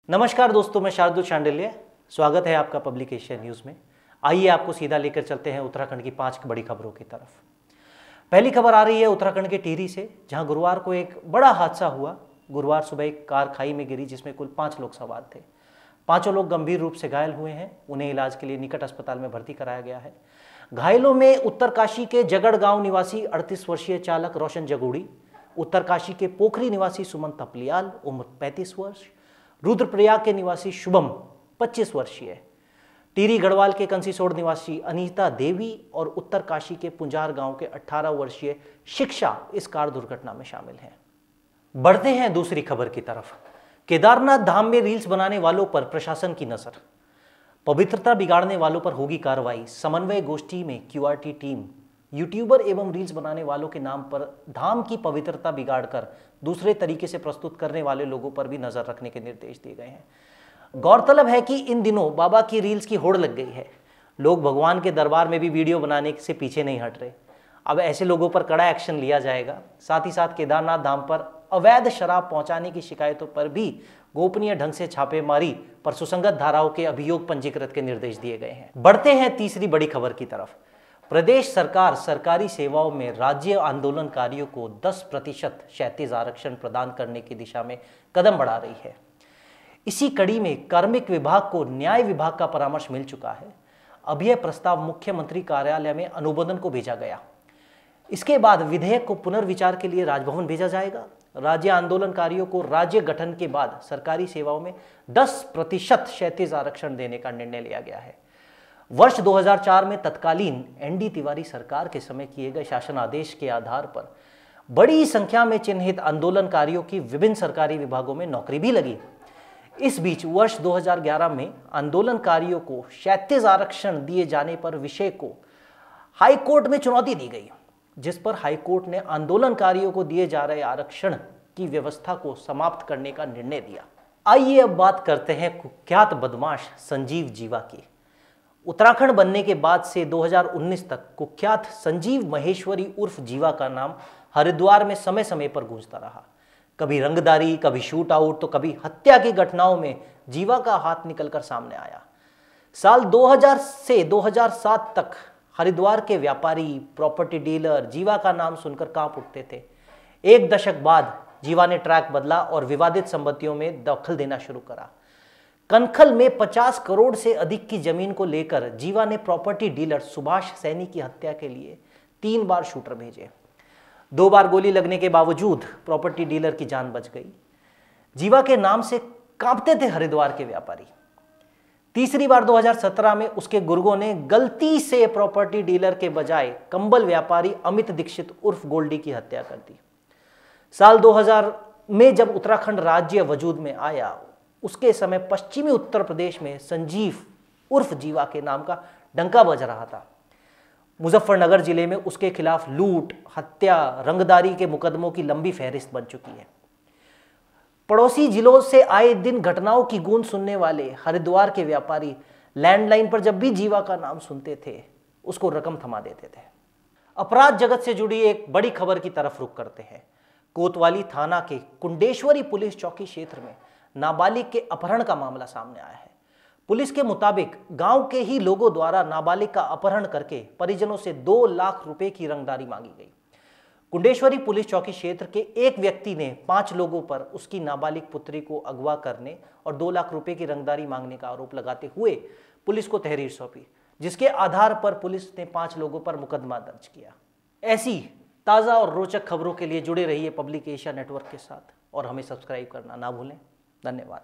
नमस्कार दोस्तों, मैं शार्दुल शांडिल्य। स्वागत है आपका पब्लिक एशिया न्यूज़ में। आइए आपको सीधा लेकर चलते हैं उत्तराखंड की 5 बड़ी खबरों की तरफ। पहली खबर आ रही है उत्तराखंड के टिहरी से, जहां गुरुवार को एक बड़ा हादसा हुआ। गुरुवार सुबह एक कार खाई में गिरी जिसमें कुल 5 लोग सवार थे। 5 लोग गंभीर रूप से घायल हुए हैं। उन्हें इलाज के लिए निकट अस्पताल में भर्ती कराया गया है। घायलों में उत्तरकाशी के जगड़ गांव निवासी 38 वर्षीय चालक रोशन जगूड़ी, उत्तरकाशी के पोखरी निवासी सुमन थपलियाल उम्र 35 वर्ष, रुद्रप्रयाग के निवासी शुभम 25 वर्षीय, टिहरी गढ़वाल के कंसीसोड़ निवासी अनीता देवी और उत्तरकाशी के पुंजार गांव के 18 वर्षीय शिक्षा इस कार दुर्घटना में शामिल हैं। बढ़ते हैं दूसरी खबर की तरफ। केदारनाथ धाम में रील्स बनाने वालों पर प्रशासन की नजर। पवित्रता बिगाड़ने वालों पर होगी कार्रवाई। समन्वय गोष्ठी में क्यूआरटी टीम यूट्यूबर एवं रील्स बनाने वालों के नाम पर धाम की पवित्रता बिगाड़कर दूसरे तरीके से प्रस्तुत करने वाले लोगों पर भी नजर रखने के निर्देश दिए गए हैं। गौरतलब है कि इन दिनों बाबा की रील्स की होड़ लग गई है। लोग भगवान के दरबार में भी वीडियो बनाने से पीछे नहीं हट रहे। अब ऐसे लोगों पर कड़ा एक्शन लिया जाएगा। साथ ही साथ केदारनाथ धाम पर अवैध शराब पहुंचाने की शिकायतों पर भी गोपनीय ढंग से छापेमारी पर सुसंगत धाराओं के अभियोग पंजीकृत के निर्देश दिए गए हैं। बढ़ते हैं तीसरी बड़ी खबर की तरफ। प्रदेश सरकार सरकारी सेवाओं में राज्य आंदोलनकारियों को 10% क्षैतिज आरक्षण प्रदान करने की दिशा में कदम बढ़ा रही है। इसी कड़ी में कार्मिक विभाग को न्याय विभाग का परामर्श मिल चुका है। अब यह प्रस्ताव मुख्यमंत्री कार्यालय में अनुमोदन को भेजा गया। इसके बाद विधेयक को पुनर्विचार के लिए राजभवन भेजा जाएगा। राज्य आंदोलनकारियों को राज्य गठन के बाद सरकारी सेवाओं में 10% क्षैतिज आरक्षण देने का निर्णय लिया गया है। वर्ष 2004 में तत्कालीन एनडी तिवारी सरकार के समय किए गए शासन आदेश के आधार पर बड़ी संख्या में चिन्हित आंदोलनकारियों की विभिन्न सरकारी विभागों में नौकरी भी लगी। इस बीच वर्ष 2011 में आंदोलनकारियों को क्षैतिज आरक्षण दिए जाने पर विषय को हाईकोर्ट में चुनौती दी गई, जिस पर हाईकोर्ट ने आंदोलनकारियों को दिए जा रहे आरक्षण की व्यवस्था को समाप्त करने का निर्णय दिया। आइए अब बात करते हैं कुख्यात बदमाश संजीव जीवा की। उत्तराखंड बनने के बाद से 2019 तक कुख्यात संजीव महेश्वरी उर्फ जीवा का नाम हरिद्वार में समय समय पर गूंजता रहा। कभी रंगदारी, कभी शूट आउट, तो कभी हत्या की घटनाओं में जीवा का हाथ निकलकर सामने आया। साल 2000 से 2007 तक हरिद्वार के व्यापारी, प्रॉपर्टी डीलर जीवा का नाम सुनकर कांप उठते थे। एक दशक बाद जीवा ने ट्रैक बदला और विवादित संपत्तियों में दखल देना शुरू करा। कनखल में 50 करोड़ से अधिक की जमीन को लेकर जीवा ने प्रॉपर्टी डीलर सुभाष सैनी की हत्या के लिए 3 बार शूटर भेजे। 2 बार गोली लगने के बावजूद प्रॉपर्टी डीलर की जान बच गई। जीवा के नाम से कांपते थे हरिद्वार के व्यापारी। तीसरी बार 2017 में उसके गुर्गों ने गलती से प्रॉपर्टी डीलर के बजाय कंबल व्यापारी अमित दीक्षित उर्फ गोल्डी की हत्या कर दी। साल 2000 में जब उत्तराखंड राज्य वजूद में आया, उसके समय पश्चिमी उत्तर प्रदेश में संजीव उर्फ जीवा के नाम का डंका बज रहा था। मुजफ्फरनगर जिले में उसके खिलाफ लूट, हत्या, रंगदारी के मुकदमों की लंबी फहरिस्त बन चुकी है। पड़ोसी जिलों से आए दिन घटनाओं की गूंज सुनने वाले हरिद्वार के व्यापारी लैंडलाइन पर जब भी जीवा का नाम सुनते थे, उसको रकम थमा देते थे। अपराध जगत से जुड़ी एक बड़ी खबर की तरफ रुख करते हैं। कोतवाली थाना के कुंडेश्वरी पुलिस चौकी क्षेत्र में नाबालिग के अपहरण का मामला सामने आया है। पुलिस के मुताबिक गांव के ही लोगों द्वारा नाबालिग का अपहरण करके परिजनों से 2 लाख रुपए की रंगदारी मांगी गई। कुंडेश्वरी पुलिस चौकी क्षेत्र के एक व्यक्ति ने 5 लोगों पर उसकी नाबालिग पुत्री को अगवा करने और 2 लाख रुपए की रंगदारी मांगने का आरोप लगाते हुए पुलिस को तहरीर सौंपी, जिसके आधार पर पुलिस ने 5 लोगों पर मुकदमा दर्ज किया। ऐसी ताज़ा और रोचक खबरों के लिए जुड़े रहिए पब्लिक एशिया नेटवर्क के साथ और हमें सब्सक्राइब करना ना भूलें। धन्यवाद।